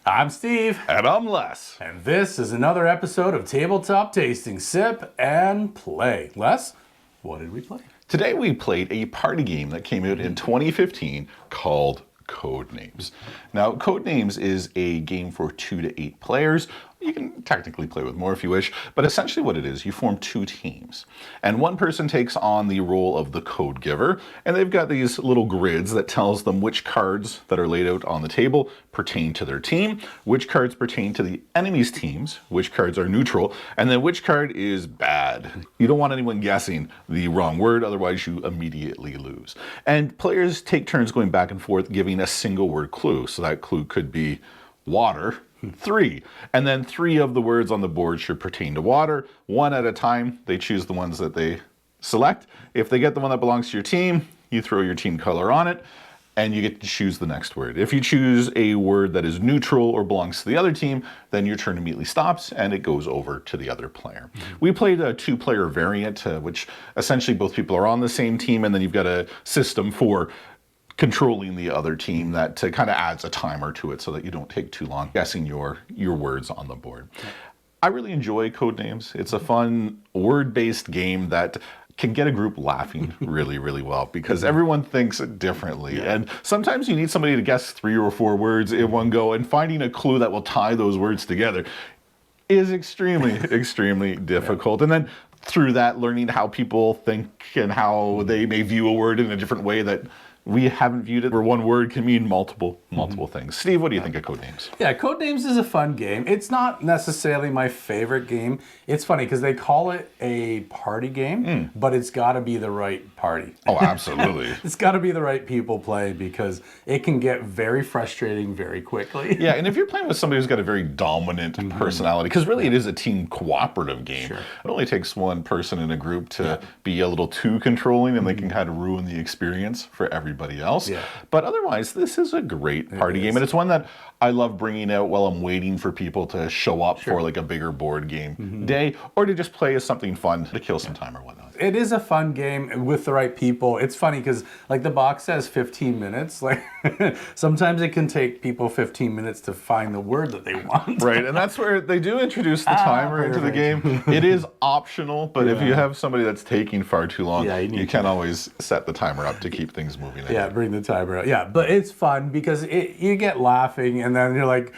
I'm Steve. And I'm Les. And this is another episode of Tabletop Tasting, Sip, and Play. Les, what did we play? Today we played a party game that came out in 2015 called Codenames. Now, Codenames is a game for 2 to 8 players. You can technically play with more if you wish, but essentially what it is, you form 2 teams. And one person takes on the role of the code giver, and they've got these little grids that tells them which cards that are laid out on the table pertain to their team, which cards pertain to the enemy's teams, which cards are neutral, and then which card is bad. You don't want anyone guessing the wrong word, otherwise you immediately lose. And players take turns going back and forth giving a single word clue. So that clue could be water, 3. And then 3 of the words on the board should pertain to water. 1 at a time, they choose the ones that they select. If they get the one that belongs to your team, you throw your team color on it, and you get to choose the next word. If you choose a word that is neutral or belongs to the other team, then your turn immediately stops and it goes over to the other player. We played a 2-player variant, which essentially both people are on the same team, and then you've got a system for controlling the other team that kind of adds a timer to it so that you don't take too long guessing your words on the board. I really enjoy Codenames. It's a fun word-based game that can get a group laughing really, really well because everyone thinks differently. Yeah. And sometimes you need somebody to guess 3 or 4 words in one go, and finding a clue that will tie those words together is extremely, extremely difficult. Yeah. And then through that, learning how people think and how they may view a word in a different way that we haven't viewed it, where one word can mean multiple things. Steve, what do you think of Codenames? Yeah, Codenames is a fun game. It's not necessarily my favorite game. It's funny because they call it a party game, but it's got to be the right party. Oh, absolutely. It's got to be the right people playing because it can get very frustrating very quickly. Yeah, and if you're playing with somebody who's got a very dominant personality, because really it is a team cooperative game. Sure. It only takes one person in a group to be a little too controlling, and they can kind of ruin the experience for everybody else. Yeah. But otherwise, this is a great party game, and it's one that I love bringing out while I'm waiting for people to show up for like a bigger board game day, or to just play as something fun to kill some time or whatnot. It is a fun game with the right people. It's funny because like the box says 15 minutes. Like sometimes it can take people 15 minutes to find the word that they want. Right, and that's where they do introduce the timer into the game. It is optional, but if you have somebody that's taking far too long, you can always set the timer up to keep things moving ahead. Yeah, bring the timer up. Yeah, but it's fun because you get laughing and then you're like,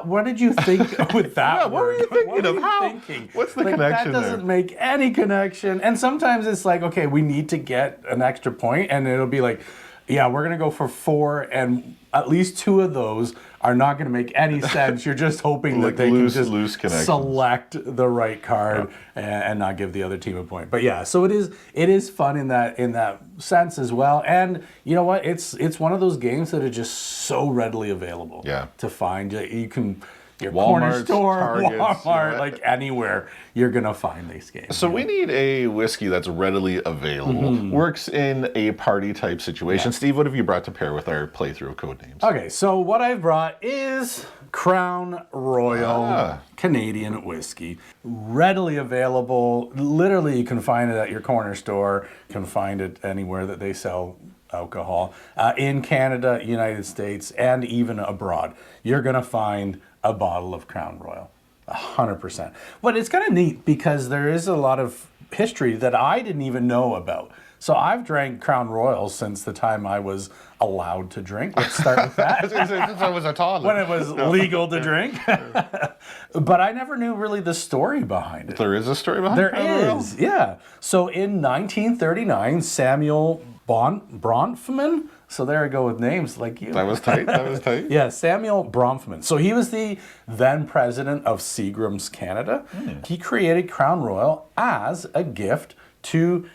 what did you think with that what were you thinking of? What's the connection there? That doesn't make any connection. And sometimes it's like, okay, we need to get an extra point, and it'll be like, yeah, we're going to go for 4, and at least 2 of those are not going to make any sense. You're just hoping that they can just select the right card and not give the other team a point. But yeah, so it is fun in that sense as well. And you know what? It's one of those games that are just so readily available to find. You can your corner store, Targets, Walmart, like anywhere, you're gonna find these games. So we need a whiskey that's readily available, works in a party type situation. Steve, what have you brought to pair with our playthrough of Codenames? Okay, so what I've brought is Crown Royal Canadian Whisky. Readily available. Literally, you can find it at your corner store. You can find it anywhere that they sell alcohol. In Canada, United States, and even abroad. You're gonna find a bottle of Crown Royal, 100%. But it's kind of neat because there is a lot of history that I didn't even know about. So I've drank Crown Royal since the time I was allowed to drink. Let's start with that. Since I was a toddler. When it was legal to drink. But I never knew really the story behind it. There is a story behind it? There is, yeah. So in 1939, Samuel Bronfman, so there I go with names like you. That was tight. Yeah, Samuel Bronfman. So he was the then president of Seagram's Canada. He created Crown Royal as a gift to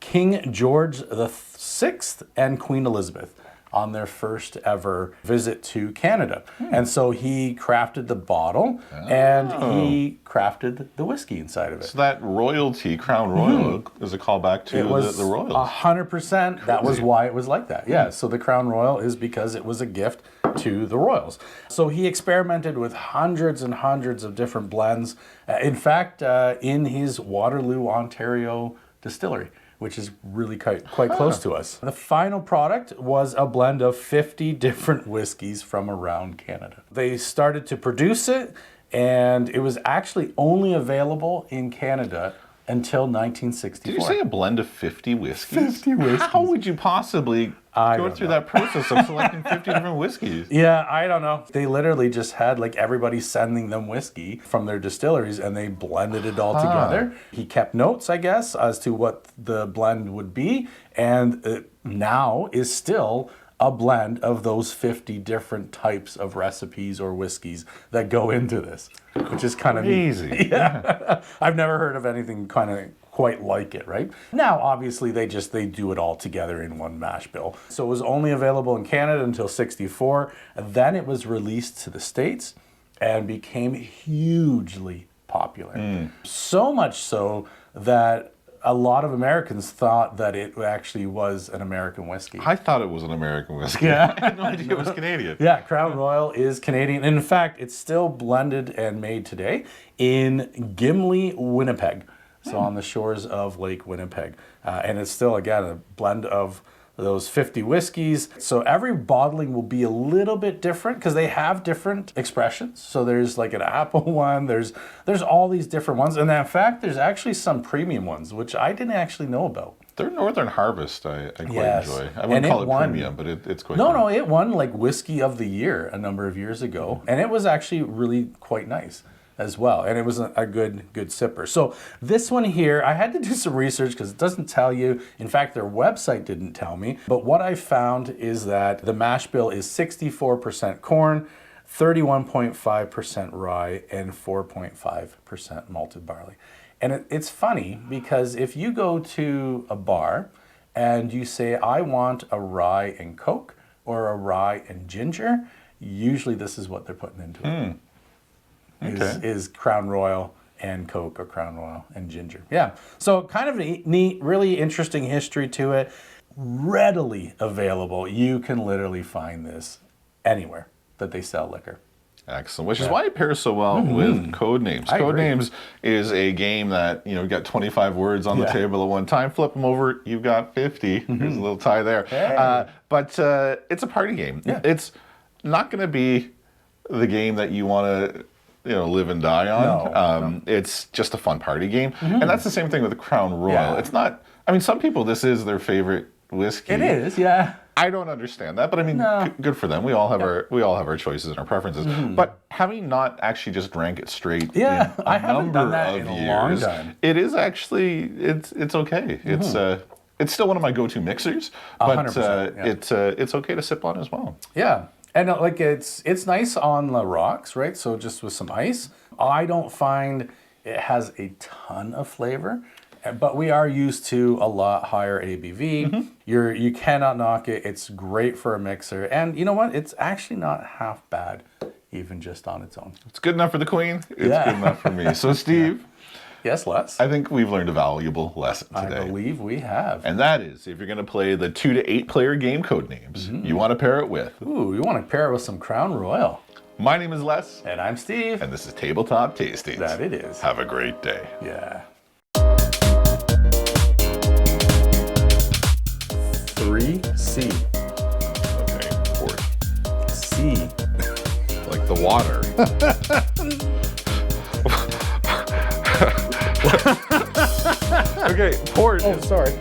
King George VI and Queen Elizabeth on their first ever visit to Canada. And so he crafted the bottle and he crafted the whiskey inside of it. So that royalty, Crown Royal, is a callback to the royals. 100%. That was why it was like that. Yeah, so the Crown Royal is because it was a gift to the royals. So he experimented with hundreds and hundreds of different blends. In fact, in his Waterloo, Ontario distillery, which is really quite close to us. The final product was a blend of 50 different whiskeys from around Canada. They started to produce it, and it was actually only available in Canada until 1964. Did you say a blend of 50 whiskeys? 50 whiskeys. How would you possibly go through that process of selecting 50 different whiskeys? Yeah, I don't know. They literally just had like everybody sending them whiskey from their distilleries, and they blended it all together. He kept notes, I guess, as to what the blend would be, and it now is still a blend of those 50 different types of recipes or whiskeys that go into this, which is kind of crazy. Yeah. I've never heard of anything kind of quite like it, right? Now, obviously, they do it all together in one mash bill. So it was only available in Canada until 64. Then it was released to the States and became hugely popular. So much so that a lot of Americans thought that it actually was an American whiskey. I thought it was an American whiskey. Yeah. I had no idea it was Canadian. Yeah, Crown Royal is Canadian. In fact, it's still blended and made today in Gimli, Winnipeg. So on the shores of Lake Winnipeg. And it's still, again, a blend of those 50 whiskeys. So every bottling will be a little bit different because they have different expressions. So there's like an apple one, there's all these different ones. And in fact, there's actually some premium ones, which I didn't actually know about. Their Northern Harvest, I quite enjoy. I And wouldn't it call it won- premium, but it's quite No, good. no, it won like Whiskey of the Year a number of years ago. And it was actually really quite nice as well. And it was a good sipper. So this one here, I had to do some research because it doesn't tell you. In fact, their website didn't tell me. But what I found is that the mash bill is 64% corn, 31.5% rye, and 4.5% malted barley. And it's funny because if you go to a bar and you say, I want a rye and Coke or a rye and ginger, usually this is what they're putting into it. Is Crown Royal and Coke or Crown Royal and ginger. Yeah. So kind of a neat, really interesting history to it. Readily available. You can literally find this anywhere that they sell liquor. Excellent, which is why it pairs so well with Codenames. Codenames is a game that, you got 25 words on the table at one time. Flip them over, you've got 50. There's a little tie there. Hey. But it's a party game. Yeah. It's not going to be the game that you want to live and die on. No. It's just a fun party game. And that's the same thing with the Crown Royal. Yeah. It's not, some people, this is their favorite whiskey. It is, yeah. I don't understand that, but good for them. We all have our choices and our preferences. But having not actually just drank it straight in I haven't done that in a long time. it is actually it's okay. It's still one of my go-to mixers, but 100%, it's okay to sip on as well. Yeah. And like it's nice on the rocks, right? So just with some ice. I don't find it has a ton of flavor, but we are used to a lot higher ABV. You cannot knock it. It's great for a mixer. And you know what? It's actually not half bad, even just on its own. It's good enough for the Queen. It's good enough for me. So Steve, Yes, Les? I think we've learned a valuable lesson today. I believe we have. And that is, if you're going to play the 2 to 8 player game Codenames, you want to pair it with. Ooh, you want to pair it with some Crown Royal. My name is Les. And I'm Steve. And this is Tabletop Tastings. That it is. Have a great day. Yeah. 3C. Okay, port. C. Like the water. Okay, port. Oh, sorry.